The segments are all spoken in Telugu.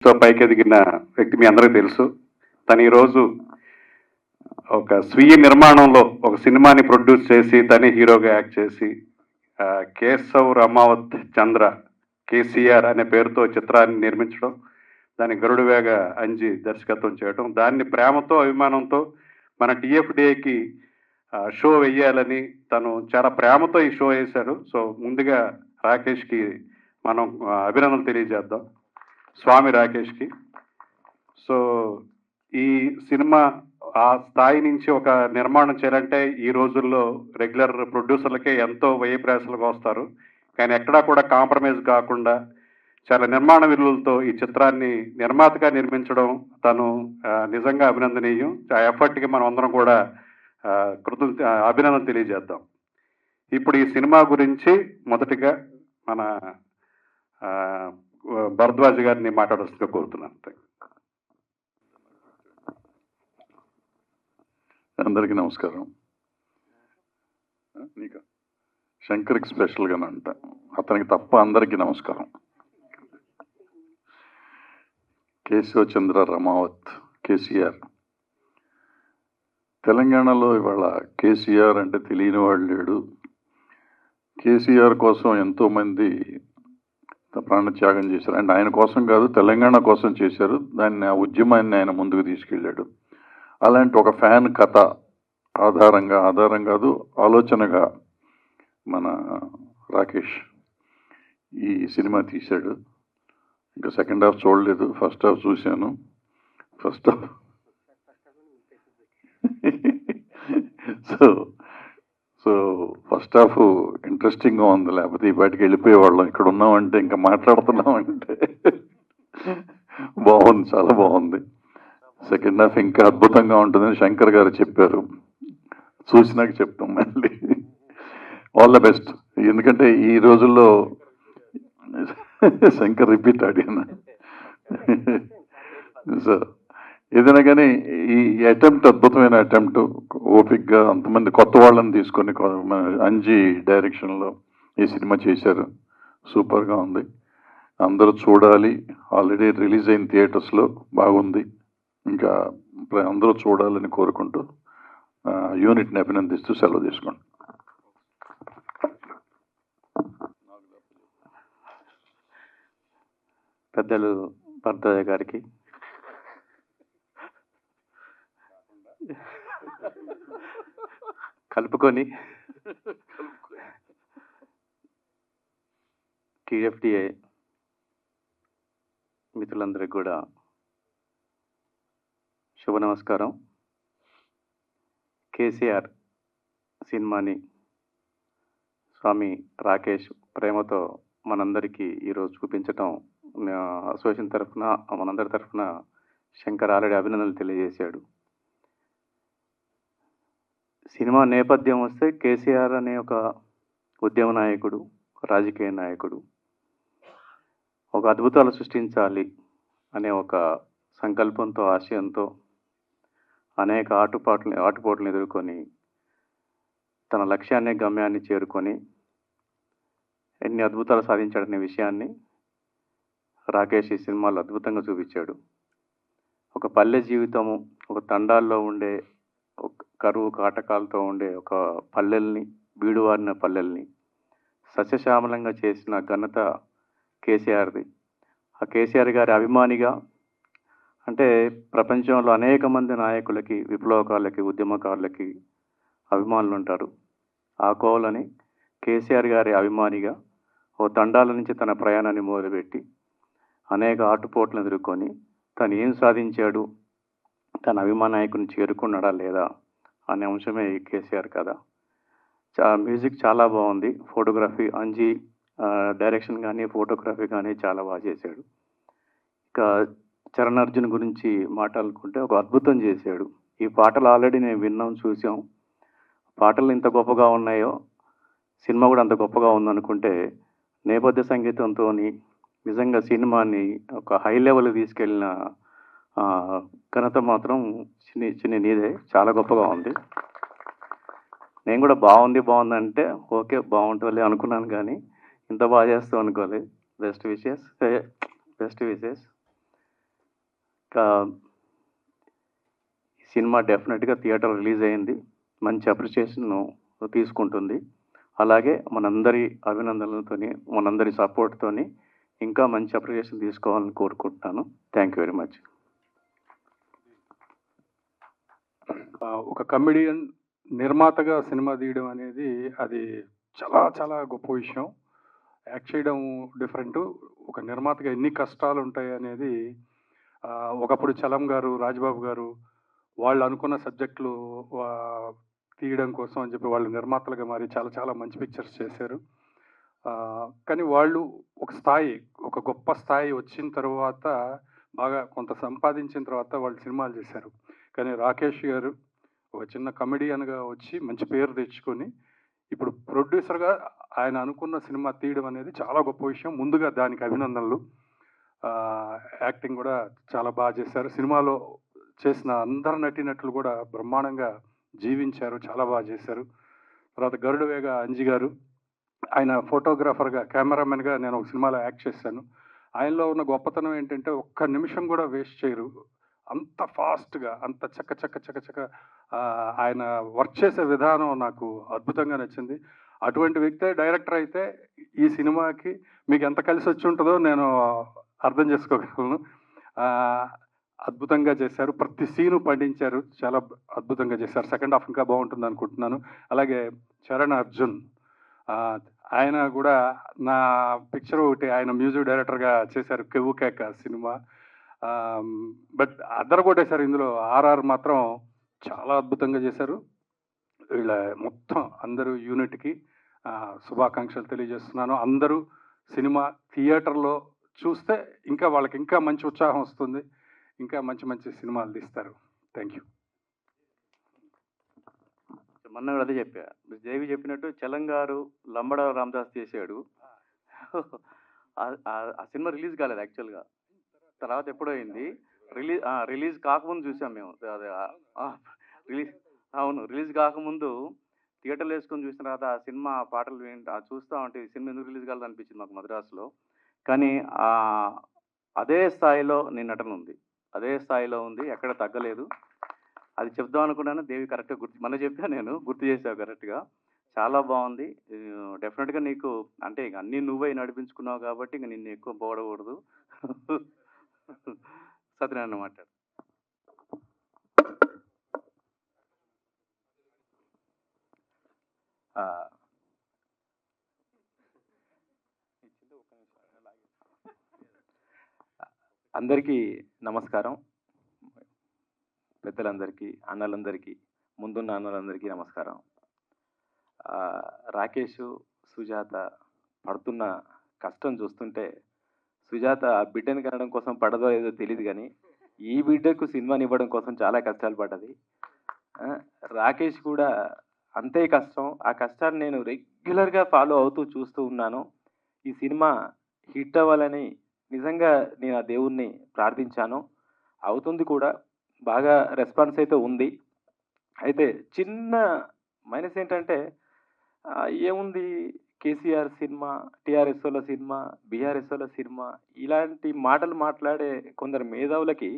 తో పైకి ఎదిగిన వ్యక్తి మీ అందరికీ తెలుసు. తను ఈరోజు ఒక స్వీయ నిర్మాణంలో ఒక సినిమాని ప్రొడ్యూస్ చేసి తనే హీరోగా యాక్ట్ చేసి కేశవ్ రమావత్ చంద్ర కేసీఆర్ అనే పేరుతో చిత్రాన్ని నిర్మించడం, దాన్ని గరుడువేగ అంజి దర్శకత్వం చేయడం, దాన్ని ప్రేమతో అభిమానంతో మన టీఎఫ్డిఏకి షో వెయ్యాలని తను చాలా ప్రేమతో ఈ షో వేశాడు. సో ముందుగా రాకేష్కి మనం అభినందనలు తెలియజేద్దాం, స్వామి రాకేష్కి. సో ఈ సినిమా ఆ స్థాయి నుంచి ఒక నిర్మాణం చేయాలంటే ఈ రోజుల్లో రెగ్యులర్ ప్రొడ్యూసర్లకే ఎంతో వ్యయప్రయాసలకు వస్తారు, కానీ ఎక్కడా కూడా కాంప్రమైజ్ కాకుండా చాలా నిర్మాణ విలువలతో ఈ చిత్రాన్ని నిర్మాతగా నిర్మించడం తను నిజంగా అభినందనీయం. ఆ ఎఫర్ట్కి మనం అందరం కూడా అభినందన తెలియజేద్దాం. ఇప్పుడు ఈ సినిమా గురించి మొదటిగా మన భరద్వాజ్ గారిని మాట్లాడాల్సిందిగా కోరుతున్నాను. అందరికీ నమస్కారం. నీకు శంకర్కి స్పెషల్గానంట, అతనికి తప్ప అందరికీ నమస్కారం. కేశవ చంద్ర రమావత్ కేసీఆర్. తెలంగాణలో ఇవాళ కేసీఆర్ అంటే తెలియని వాడు లేడు. కేసీఆర్ కోసం ఎంతోమంది ప్రాణత్యాగం చేశారు. అంటే ఆయన కోసం కాదు, తెలంగాణ కోసం చేశారు. దాన్ని ఆ ఉద్యమాన్ని ఆయన ముందుకు తీసుకెళ్ళాడు. అలాంటి ఒక ఫ్యాన్ కథ ఆధారం కాదు, ఆలోచనగా మన రాకేష్ ఈ సినిమా తీశాడు. ఇంకా సెకండ్ హాఫ్ చూడలేదు, ఫస్ట్ హాఫ్ చూశాను. First half so first half ఇంట్రెస్టింగ్గా ఉంది. లేకపోతే ఈ బయటకు వెళ్ళిపోయేవాళ్ళం. ఇక్కడ ఉన్నామంటే ఇంకా మాట్లాడుతున్నామంటే బాగుంది, చాలా బాగుంది. సెకండ్ హాఫ్ ఇంకా అద్భుతంగా ఉంటుందని శంకర్ గారు చెప్పారు. చూసినాక చెప్తాం మళ్ళీ. All the best. ఎందుకంటే ఈ రోజుల్లో శంకర్ రిపీట్ అడిగిన సో ఏదైనా కానీ ఈ అటెంప్ట్ అద్భుతమైన అటెంప్ట్. ఓపిక్గా అంతమంది కొత్త వాళ్ళని తీసుకొని అంజి డైరెక్షన్లో ఈ సినిమా చేశారు. సూపర్గా ఉంది, అందరూ చూడాలి. ఆల్రెడీ రిలీజ్ అయిన థియేటర్స్లో బాగుంది. ఇంకా అందరూ చూడాలని కోరుకుంటూ యూనిట్ని అభినందిస్తూ సెలవు తీసుకోండి. పెద్దలు భరద్వాజ గారికి, కలుపుకొని టీఎఫ్డిఏ మిత్రులందరికీ కూడా శుభ నమస్కారం. కేసీఆర్ సినిమాని స్వామి రాకేష్ ప్రేమతో మనందరికీ ఈరోజు చూపించటం అసోసియేషన్ తరఫున, మనందరి తరఫున శంకర్ ఆల్రెడీ అభినందనలు తెలియజేశాడు. సినిమా నేపథ్యం వస్తే కేసీఆర్ అనే ఒక ఉద్యమ నాయకుడు, రాజకీయ నాయకుడు, ఒక అద్భుతాలు సృష్టించాలి అనే ఒక సంకల్పంతో, ఆశయంతో అనేక ఆటుపోట్లను ఎదుర్కొని తన లక్ష్యాన్ని, గమ్యాన్ని చేరుకొని ఎన్ని అద్భుతాలు సాధించాడనే విషయాన్ని రాకేష్ ఈ సినిమాలో అద్భుతంగా చూపించాడు. ఒక పల్లె జీవితము, ఒక తండాల్లో ఉండే, ఒక కరువు కాటకాలతో ఉండే ఒక పల్లెల్ని, బీడువారిన పల్లెల్ని సస్యశ్యామలంగా చేసిన ఘనత కేసీఆర్ది. ఆ కేసీఆర్ గారి అభిమానిగా, అంటే ప్రపంచంలో అనేక మంది నాయకులకి, విప్లవకారులకి, ఉద్యమకారులకి అభిమానులు ఉంటారు. ఆ కోవలని కేసీఆర్ గారి అభిమానిగా ఓ తండాల నుంచి తన ప్రయాణాన్ని మొదలుపెట్టి అనేక ఆటుపోట్లను ఎదుర్కొని తను ఏం సాధించాడు, తన అభిమాన నాయకుని చేరుకున్నాడా లేదా అనే అంశమే ఈ కేసీఆర్ కథ. మ్యూజిక్ చాలా బాగుంది. ఫోటోగ్రఫీ, అంజి డైరెక్షన్ కానీ ఫోటోగ్రఫీ కానీ చాలా బాగా చేశాడు. ఇక చరణ్ అర్జున్ గురించి మాట్లాడుకుంటే ఒక అద్భుతం చేశాడు. ఈ పాటలు ఆల్రెడీ నేను విన్నాం, చూసాం. పాటలు ఇంత గొప్పగా ఉన్నాయో సినిమా కూడా అంత గొప్పగా ఉందనుకుంటే నేపథ్య సంగీతంతో నిజంగా సినిమాని ఒక హై లెవెల్ తీసుకెళ్ళిన ఘనత మాత్రం చిన్ని నీదే. చాలా గొప్పగా ఉంది. నేను కూడా బాగుందంటే ఓకే బాగుంటుంది అనుకున్నాను, కానీ ఇంత బాగా చేస్తావు అనుకోలేదు. Best wishes. ఇంకా ఈ సినిమా డెఫినెట్గా థియేటర్ రిలీజ్ అయింది, మంచి అప్రిషియేషన్ తీసుకుంటుంది. అలాగే మనందరి అభినందనలతోని, మనందరి సపోర్ట్తోని ఇంకా మంచి అప్రిషియేషన్ తీసుకోవాలని కోరుకుంటున్నాను. Thank you very much. ఒక కమెడియన్ నిర్మాతగా సినిమా తీయడం అనేది అది చాలా చాలా గొప్ప విషయం. యాక్ట్ చేయడం డిఫరెంట్, ఒక నిర్మాతగా ఎన్ని కష్టాలు ఉంటాయి అనేది ఒకప్పుడు చలం గారు, రాజ్బాబు గారు వాళ్ళు అనుకున్న సబ్జెక్టులు తీయడం కోసం అని చెప్పి వాళ్ళు నిర్మాతలుగా మారి చాలా చాలా మంచి పిక్చర్స్ చేశారు. కానీ వాళ్ళు ఒక స్థాయి, ఒక గొప్ప స్థాయి వచ్చిన తర్వాత బాగా కొంత సంపాదించిన తర్వాత వాళ్ళు సినిమాలు చేశారు. కానీ రాకేష్ గారు ఒక చిన్న కమెడియన్గా వచ్చి మంచి పేరు తెచ్చుకొని ఇప్పుడు ప్రొడ్యూసర్గా ఆయన అనుకున్న సినిమా తీయడం అనేది చాలా గొప్ప విషయం. ముందుగా దానికి అభినందనలు. యాక్టింగ్ కూడా చాలా బాగా చేశారు. సినిమాలో చేసిన అందరు నటీనటులు కూడా బ్రహ్మాండంగా జీవించారు, చాలా బాగా చేశారు. తర్వాత గరుడవేగ అంజి గారు, ఆయన ఫోటోగ్రాఫర్గా, కెమెరామెన్గా నేను ఒక సినిమాలో యాక్ట్ చేశాను. ఆయనలో ఉన్న గొప్పతనం ఏంటంటే ఒక్క నిమిషం కూడా వేస్ట్ చేయరు. అంత ఫాస్ట్గా, అంత చక్క ఆయన వర్క్ చేసే విధానం నాకు అద్భుతంగా నచ్చింది. అటువంటి వ్యక్తే డైరెక్టర్ అయితే ఈ సినిమాకి మీకు ఎంత కలిసి వచ్చి ఉంటుందో నేను అర్థం చేసుకోగలను. అద్భుతంగా చేశారు, ప్రతి సీను పండించారు, చాలా అద్భుతంగా చేశారు. సెకండ్ హాఫ్ ఇంకా బాగుంటుంది అనుకుంటున్నాను. అలాగే చరణ్ అర్జున్, ఆయన కూడా నా పిక్చర్ ఒకటి ఆయన మ్యూజిక్ డైరెక్టర్గా చేశారు, కెవ్వు కేక సినిమా. బట్ అద్దరు కొట్టేశారు. ఇందులో ఆర్ఆర్ మాత్రం చాలా అద్భుతంగా చేశారు. వీళ్ళ మొత్తం అందరూ యూనిట్కి శుభాకాంక్షలు తెలియజేస్తున్నాను. అందరూ సినిమా థియేటర్లో చూస్తే ఇంకా వాళ్ళకి ఇంకా మంచి ఉత్సాహం వస్తుంది, ఇంకా మంచి మంచి సినిమాలు తీస్తారు. Thank you. మొన్న కూడా అదే చెప్పా, దేవి చెప్పినట్టు చలం గారు లంబడ రామదాస్ చేశాడు. ఆ సినిమా రిలీజ్ కాలేదు యాక్చువల్గా, తర్వాత ఎప్పుడో అయింది. రిలీజ్ కాకముందు చూసాం మేము. అదే రిలీజ్ కాకముందు థియేటర్లో వేసుకొని చూసిన తర్వాత ఆ సినిమా పాటలు చూస్తూ ఉంటే ఈ సినిమా ఎందుకు రిలీజ్ కాలేదు అనిపించింది మాకు మద్రాసులో. కానీ అదే స్థాయిలో నీ నటన ఉంది, అదే స్థాయిలో ఉంది, ఎక్కడ తగ్గలేదు. అది చెప్దాం అనుకున్నాను, దేవి కరెక్ట్గా మొన్న చెప్పా, నేను గుర్తు చేసావు కరెక్ట్గా. చాలా బాగుంది. డెఫినెట్గా నీకు అంటే ఇక అన్నీ నువ్వే నడిపించుకున్నావు కాబట్టి ఇంక నిన్ను ఎక్కువ పోడకూడదు. సత్యనారాయణ మాట్లాడు. అందరికీ నమస్కారం. పెద్దలందరికీ, అన్నలందరికీ, ముందున్న అన్నలందరికీ నమస్కారం. రాకేష్, సుజాత పడుతున్న కష్టం చూస్తుంటే, సుజాత ఆ బిడ్డని కనడం కోసం పడదో ఏదో తెలియదు, కానీ ఈ బిడ్డకు సినిమాని ఇవ్వడం కోసం చాలా కష్టాలు పడ్డది. రాకేష్ కూడా అంతే కష్టం. ఆ కష్టాన్ని నేను రెగ్యులర్గా ఫాలో అవుతూ చూస్తూ ఉన్నాను. ఈ సినిమా హిట్ అవ్వాలని నిజంగా నేను ఆ దేవుణ్ణి ప్రార్థించాను. అవుతుంది కూడా, బాగా రెస్పాన్స్ అయితే ఉంది. అయితే చిన్న మైనస్ ఏంటంటే, ఏముంది కేసీఆర్ సినిమా, టీఆర్ఎస్ వాళ్ళ సినిమా, బీఆర్ఎస్ వాళ్ళ సినిమా, ఇలాంటి మాటలు మాట్లాడే కొందరు మేధావులకి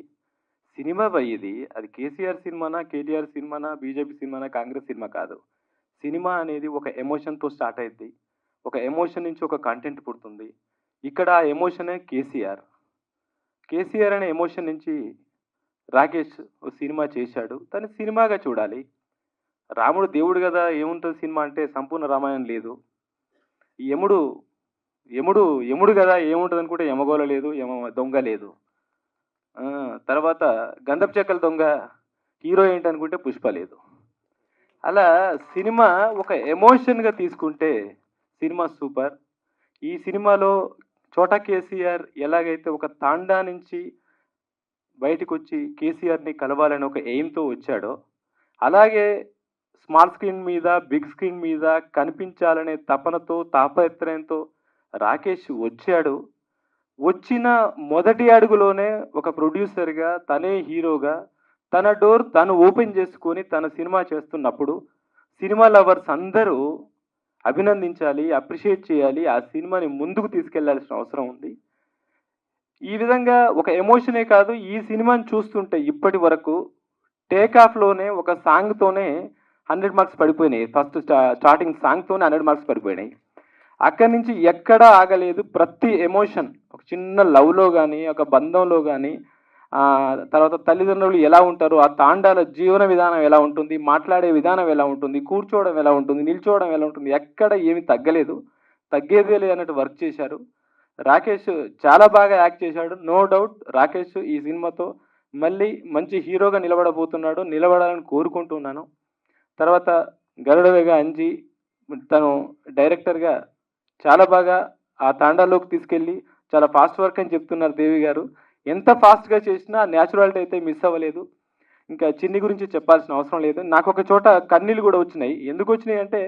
సినిమా ఇది, అది కేసీఆర్ సినిమానా, కేటీఆర్ సినిమానా, బీజేపీ సినిమానా, కాంగ్రెస్ సినిమా కాదు. సినిమా అనేది ఒక ఎమోషన్తో స్టార్ట్ అయింది. ఒక ఎమోషన్ నుంచి ఒక కంటెంట్ పుడుతుంది. ఇక్కడ ఆ ఎమోషనే కేసీఆర్. కేసీఆర్ అనే ఎమోషన్ నుంచి రాకేష్ సినిమా చేశాడు, దాన్ని సినిమాగా చూడాలి. రాముడు దేవుడు కదా, ఏముంటుంది సినిమా అంటే సంపూర్ణ రామాయణం లేదు. యముడు యముడు యముడు కదా, ఏముంటుంది అనుకుంటే యమగోళ లేదు, దొంగ లేదు. తర్వాత గంధపు చెక్కల దొంగ హీరో ఏంటనుకుంటే పుష్ప లేదు. అలా సినిమా ఒక ఎమోషన్గా తీసుకుంటే సినిమా సూపర్. ఈ సినిమాలో చోటా కేసీఆర్ ఎలాగైతే ఒక తాండా నుంచి బయటకు వచ్చి కేసీఆర్ని కలవాలని ఒక ఎయిమ్తో వచ్చాడో, అలాగే స్మాల్ స్క్రీన్ మీద, బిగ్ స్క్రీన్ మీద కనిపించాలనే తపనతో, తాపత్రయంతో రాకేష్ వచ్చాడు. వచ్చిన మొదటి అడుగులోనే ఒక ప్రొడ్యూసర్గా, తనే హీరోగా తన డోర్ తను ఓపెన్ చేసుకొని తన సినిమా చేస్తున్నప్పుడు సినిమా లవర్స్ అందరూ అభినందించాలి, అప్రిషియేట్ చేయాలి, ఆ సినిమాని ముందుకు తీసుకెళ్లాల్సిన అవసరం ఉంది. ఈ విధంగా ఒక ఎమోషనే కాదు, ఈ సినిమాని చూస్తుంటే ఇప్పటి వరకు టేక్ ఆఫ్లోనే ఒక సాంగ్తోనే 100 మార్క్స్ పడిపోయినాయి. ఫస్ట్ స్టార్టింగ్ సాంగ్తోనే 100 మార్క్స్ పడిపోయినాయి. అక్కడి నుంచి ఎక్కడా ఆగలేదు. ప్రతి ఎమోషన్, ఒక చిన్న లవ్లో కానీ, ఒక బంధంలో కానీ, తర్వాత తల్లిదండ్రులు ఎలా ఉంటారు, ఆ తాండాల జీవన విధానం ఎలా ఉంటుంది, మాట్లాడే విధానం ఎలా ఉంటుంది, కూర్చోవడం ఎలా ఉంటుంది, నిల్చోవడం ఎలా ఉంటుంది, ఎక్కడ ఏమి తగ్గలేదు, తగ్గేదే లేదు అన్నట్టు వర్క్ చేశారు. రాకేష్ చాలా బాగా యాక్ట్ చేశాడు. నో డౌట్ రాకేష్ ఈ సినిమాతో మళ్ళీ మంచి హీరోగా నిలబడబోతున్నాడు, నిలబడాలని కోరుకుంటున్నాను. తర్వాత గరుడవేగ అంజి తను డైరెక్టర్గా చాలా బాగా ఆ తాండాలోకి తీసుకెళ్ళి చాలా ఫాస్ట్ వర్క్ అని చెప్తున్నారు దేవి గారు. ఎంత ఫాస్ట్గా చేసినా న్యాచురాలిటీ అయితే మిస్ అవ్వలేదు. ఇంకా చిన్ని గురించి చెప్పాల్సిన అవసరం లేదు. నాకు ఒక చోట కన్నీళ్ళు కూడా వచ్చినాయి. ఎందుకు వచ్చినాయి అంటే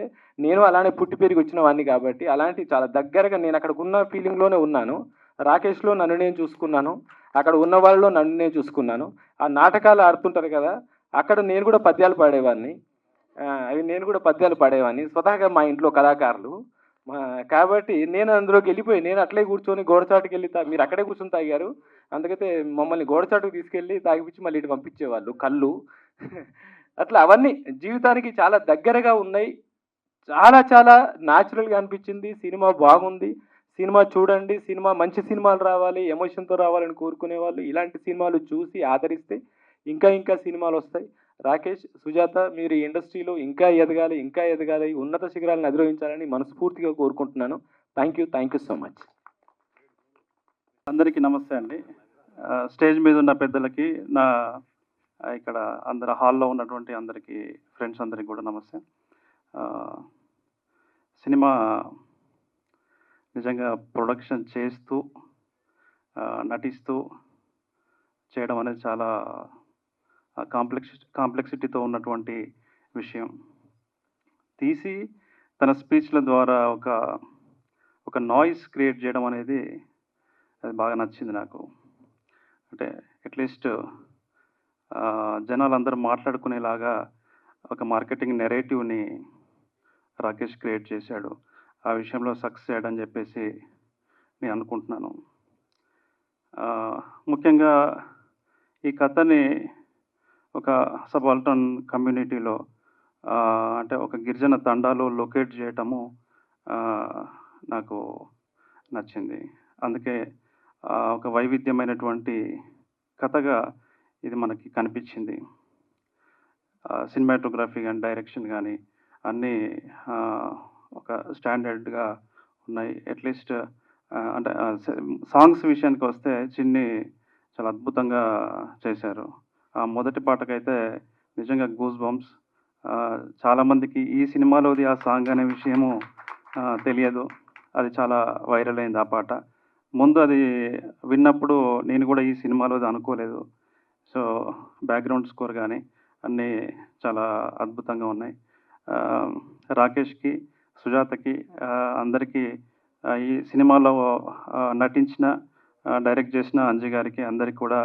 నేను అలానే పుట్టి పెరిగి వచ్చిన వాడిని కాబట్టి అలాంటి చాలా దగ్గరగా నేను అక్కడ ఉన్న ఫీలింగ్లోనే ఉన్నాను. రాకేష్లో నన్ను నేను చూసుకున్నాను, అక్కడ ఉన్న వాళ్ళలో నన్ను నేను చూసుకున్నాను. ఆ నాటకాలు ఆడుతుంటారు కదా, అక్కడ నేను కూడా పద్యాలు పాడేవాడిని. నేను కూడా పద్యాలు పాడేవాడిని స్వతహాగా మా ఇంట్లో కళాకారులు. కాబట్టి నేను అందులోకి వెళ్ళిపోయి నేను అట్లే కూర్చొని గోడచాటుకి వెళ్ళి మీరు అక్కడే కూర్చొని తాగారు, అందుకైతే మమ్మల్ని గోడచాటుకు తీసుకెళ్ళి తాగిపించి మళ్ళీ ఇటు పంపించేవాళ్ళు కళ్ళు. అట్లా అవన్నీ జీవితానికి చాలా దగ్గరగా ఉన్నాయి. చాలా చాలా న్యాచురల్గా అనిపించింది. సినిమా బాగుంది, సినిమా చూడండి. సినిమా మంచి సినిమాలు రావాలి, ఎమోషన్తో రావాలని కోరుకునే వాళ్ళు ఇలాంటి సినిమాలు చూసి ఆదరిస్తే ఇంకా ఇంకా సినిమాలు వస్తాయి. రాకేష్, సుజాత, మీరు ఈ ఇండస్ట్రీలో ఇంకా ఎదగాలి, ఇంకా ఎదగాలి, ఉన్నత శిఖరాలను అధిరోహించాలని మనస్ఫూర్తిగా కోరుకుంటున్నాను. Thank you so much. అందరికీ నమస్తే అండి. స్టేజ్ మీద ఉన్న పెద్దలకి, నా ఇక్కడ అందరు హాల్లో ఉన్నటువంటి అందరికీ, ఫ్రెండ్స్ అందరికీ కూడా నమస్తే. సినిమా నిజంగా ప్రొడక్షన్ చేస్తూ నటిస్తూ చేయడం అనేది చాలా కాంప్లెక్సిటీతో ఉన్నటువంటి విషయం. తీసి తన స్పీచ్ల ద్వారా ఒక నాయిస్ క్రియేట్ చేయడం అనేది అది బాగా నచ్చింది నాకు. అంటే అట్లీస్ట్ జనాలు అందరూ మాట్లాడుకునేలాగా ఒక మార్కెటింగ్ నెరేటివ్ని రాకేష్ క్రియేట్ చేశాడు. ఆ విషయంలో సక్సెస్ అయ్యాడని చెప్పేసి నేను అనుకుంటున్నాను. ముఖ్యంగా ఈ కథని ఒక సబాల్టర్న్ కమ్యూనిటీలో, అంటే ఒక గిరిజన తండాలో లొకేట్ చేయటము నాకు నచ్చింది. అందుకే ఒక వైవిధ్యమైనటువంటి కథగా ఇది మనకి కనిపించింది. సినిమాటోగ్రఫీ కానీ, డైరెక్షన్ కానీ అన్నీ ఒక స్టాండర్డ్గా ఉన్నాయి. అట్లీస్ట్ అంటే సాంగ్స్ విషయానికి వస్తే చిన్ని చాలా అద్భుతంగా చేశారు. మొదటి పాటకైతే నిజంగా గూస్ బంప్స్. చాలామందికి ఈ సినిమాలోది ఆ సాంగ్ అనే విషయము తెలియదు. అది చాలా వైరల్ అయింది ఆ పాట. ముందు అది విన్నప్పుడు నేను కూడా ఈ సినిమాలోది అనుకోలేదు. సో బ్యాక్గ్రౌండ్ స్కోర్ కానీ అన్నీ చాలా అద్భుతంగా ఉన్నాయి. రాకేష్కి, సుజాతకి, అందరికీ, ఈ సినిమాలో నటించిన, డైరెక్ట్ చేసిన అంజి గారికి అందరికీ కూడా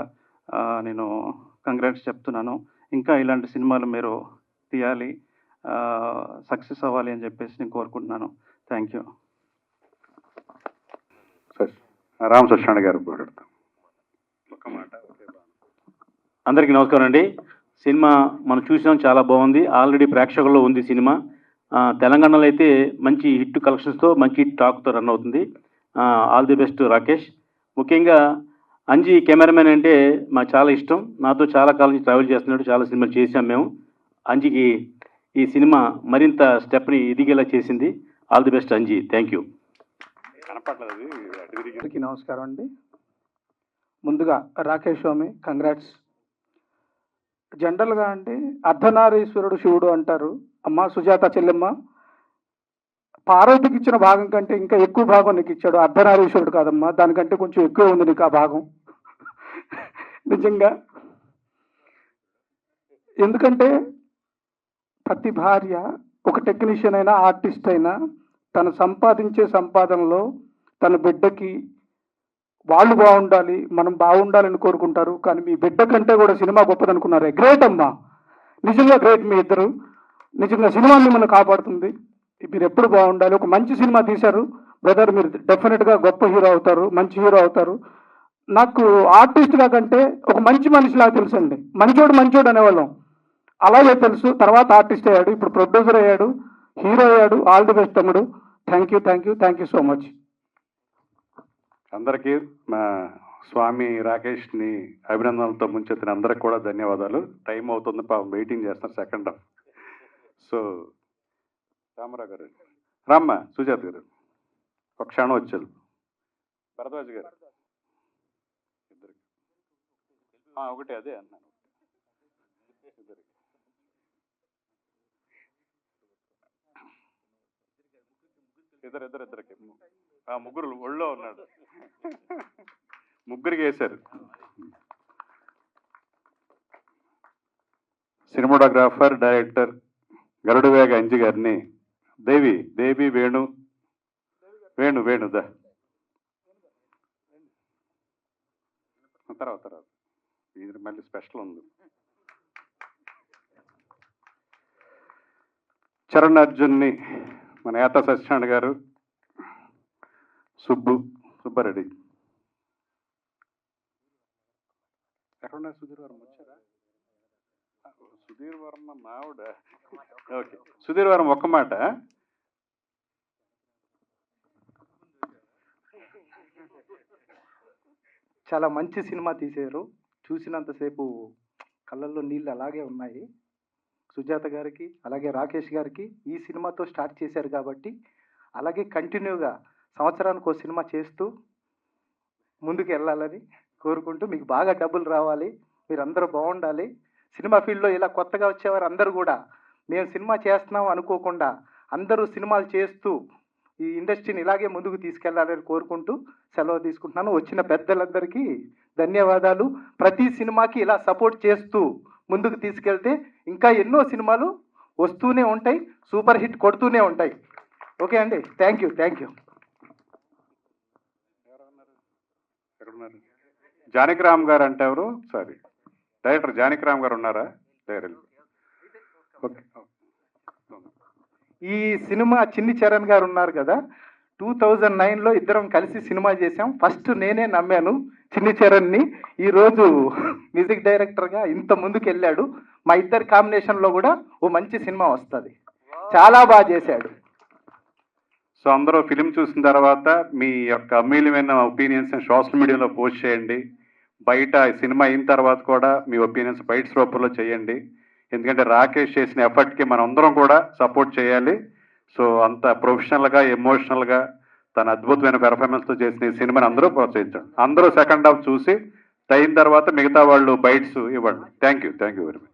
నేను కంగ్రాట్స్ చెప్తున్నాను. ఇంకా ఇలాంటి సినిమాలు మీరు తీయాలి, సక్సెస్ అవ్వాలి అని చెప్పేసి నేను కోరుకుంటున్నాను. Thank you. రామ్ సత్యనారాయణ గారు మాట్లాడతాం. అందరికీ నమస్కారం అండి. సినిమా మనం చూసాం, చాలా బాగుంది. ఆల్రెడీ ప్రేక్షకుల్లో ఉంది సినిమా. తెలంగాణలో అయితే మంచి హిట్ కలెక్షన్స్తో, మంచి టాక్తో రన్ అవుతుంది. All the best Rakesh. ముఖ్యంగా అంజి కెమెరామెన్ అంటే మాకు చాలా ఇష్టం. నాతో చాలా కాలం నుంచి ట్రావెల్ చేస్తున్నాడు, చాలా సినిమాలు చేశాం మేము. అంజికి ఈ సినిమా మరింత స్టెప్ని ఎదిగేలా చేసింది. All the best Anji. Thank you. అందరికీ నమస్కారం అండి. ముందుగా రాకేష్ స్వామి కంగ్రాట్స్. జనరల్గా అంటే అర్ధనారీశ్వరుడు శివుడు అంటారు. అమ్మ సుజాత చెల్లెమ్మ, పార్వతికి ఇచ్చిన భాగం కంటే ఇంకా ఎక్కువ భాగం నీకు ఇచ్చాడు. అర్ధనారీశ్వరుడు కాదమ్మా, దానికంటే కొంచెం ఎక్కువ ఉంది నీకు ఆ భాగం. నిజంగా. ఎందుకంటే ప్రతి భార్య, ఒక టెక్నీషియన్ అయినా, ఆర్టిస్ట్ అయినా, తను సంపాదించే సంపాదనలో తన బిడ్డకి వాళ్ళు బాగుండాలి, మనం బాగుండాలని కోరుకుంటారు. కానీ మీ బిడ్డ కంటే కూడా సినిమా గొప్పదనుకున్నారే. గ్రేట్ అమ్మా, నిజంగా గ్రేట్. మీ ఇద్దరు నిజంగా సినిమా మిమ్మల్ని కాపాడుతుంది. మీరు ఎప్పుడు బాగుండాలి. ఒక మంచి సినిమా తీశారు బ్రదర్, మీరు డెఫినెట్గా గొప్ప హీరో అవుతారు, మంచి హీరో అవుతారు. నాకు ఆర్టిస్ట్గా కంటే ఒక మంచి మనిషిలాగా తెలుసండి. మంచోడు అనేవాళ్ళం, అలాగే తెలుసు. తర్వాత ఆర్టిస్ట్ అయ్యాడు, ఇప్పుడు ప్రొడ్యూసర్ అయ్యాడు, హీరో అయ్యాడు. ఆల్ ది బెస్ట్ తమ్ముడు. Thank you so much. అందరికీ మా స్వామి రాకేష్ని అభినందనలతో ముంచెత్తిన అందరికి కూడా ధన్యవాదాలు. టైం అవుతుంది, పాపం వెయిటింగ్ చేస్తున్నారు సెకండ్ హాఫ్. సో రామారావు గారు, రామ్మ, సుజాత గారు ఒక క్షణం వచ్చారు. భరద్వాజ్ గారు ఇద్దరికి ఒకటి అదే అన్నాను. ఇద్దరికి ముగ్గురు ఒళ్ళో ఉన్నాడు, ముగ్గురికి వేశారు. సినిమాటోగ్రాఫర్, డైరెక్టర్ గరుడువేగ అంజి గారిని దేవి వేణు దా తర్వాత ఇది మళ్ళీ స్పెషల్ ఉంది. చరణ్ అర్జున్ని మన ఏత సత్యనారాయణ గారు, సుబ్బారెడ్డి. ఎక్కడున్నారు సుధీర్ వర్మ? వచ్చారా? సుధీర్ వర్మ మావిడ. ఓకే, సుధీర్ వర్మ ఒక్క మాట. చాలా మంచి సినిమా తీశారు. చూసినంతసేపు కళ్ళల్లో నీళ్ళు అలాగే ఉన్నాయి. సుజాత గారికి అలాగే రాకేష్ గారికి ఈ సినిమాతో స్టార్ట్ చేశారు కాబట్టి అలాగే కంటిన్యూగా సంవత్సరానికి ఒక సినిమా చేస్తూ ముందుకు వెళ్ళాలని కోరుకుంటూ, మీకు బాగా డబ్బులు రావాలి, మీరందరూ బాగుండాలి. సినిమా ఫీల్డ్లో ఇలా కొత్తగా వచ్చేవారు అందరూ కూడా మేము సినిమా చేస్తున్నాం అనుకోకుండా అందరూ సినిమాలు చేస్తూ ఈ ఇండస్ట్రీని ఇలాగే ముందుకు తీసుకెళ్లాలని కోరుకుంటూ సెలవు తీసుకుంటున్నాను. వచ్చిన పెద్దలందరికీ ధన్యవాదాలు. ప్రతి సినిమాకి ఇలా సపోర్ట్ చేస్తూ ముందుకు తీసుకెళ్తే ఇంకా ఎన్నో సినిమాలు వస్తూనే ఉంటాయి, సూపర్ హిట్ కొడుతూనే ఉంటాయి. ఓకే అండి, థ్యాంక్ యూ. ఎక్కడున్నారు? జానకిరామ్ గారు అంటే ఎవరు? సారీ, డైరెక్టర్ జానకిరామ్ గారు ఉన్నారా? ఓకే. ఈ సినిమా చిన్ని చరణ్ గారు ఉన్నారు కదా, 2009లో ఇద్దరం కలిసి సినిమా చేశాం. ఫస్ట్ నేనే నమ్మాను చిన్ని చరణ్ని. ఈరోజు మ్యూజిక్ డైరెక్టర్గా ఇంత ముందుకు వెళ్ళాడు. మా ఇద్దరి కాంబినేషన్లో కూడా ఓ మంచి సినిమా వస్తుంది. చాలా బాగా చేశాడు. సో అందరూ ఫిలిం చూసిన తర్వాత మీ యొక్క అమూల్యమైన ఒపీనియన్స్ సోషల్ మీడియాలో పోస్ట్ చేయండి. బయట సినిమా అయిన తర్వాత కూడా మీ ఒపీనియన్స్ బయట రూపంలో చేయండి. ఎందుకంటే రాకేష్ చేసిన ఎఫర్ట్కి మనం అందరం కూడా సపోర్ట్ చేయాలి. సో అంత ప్రొఫెషనల్గా, ఎమోషనల్గా తన అద్భుతమైన పెర్ఫార్మెన్స్తో చేసిన ఈ సినిమాని అందరూ ప్రోత్సహించండి. అందరూ సెకండ్ హాఫ్ చూసి అయిన తర్వాత మిగతా వాళ్ళు బైట్స్ ఇవ్వండి. Thank you very much.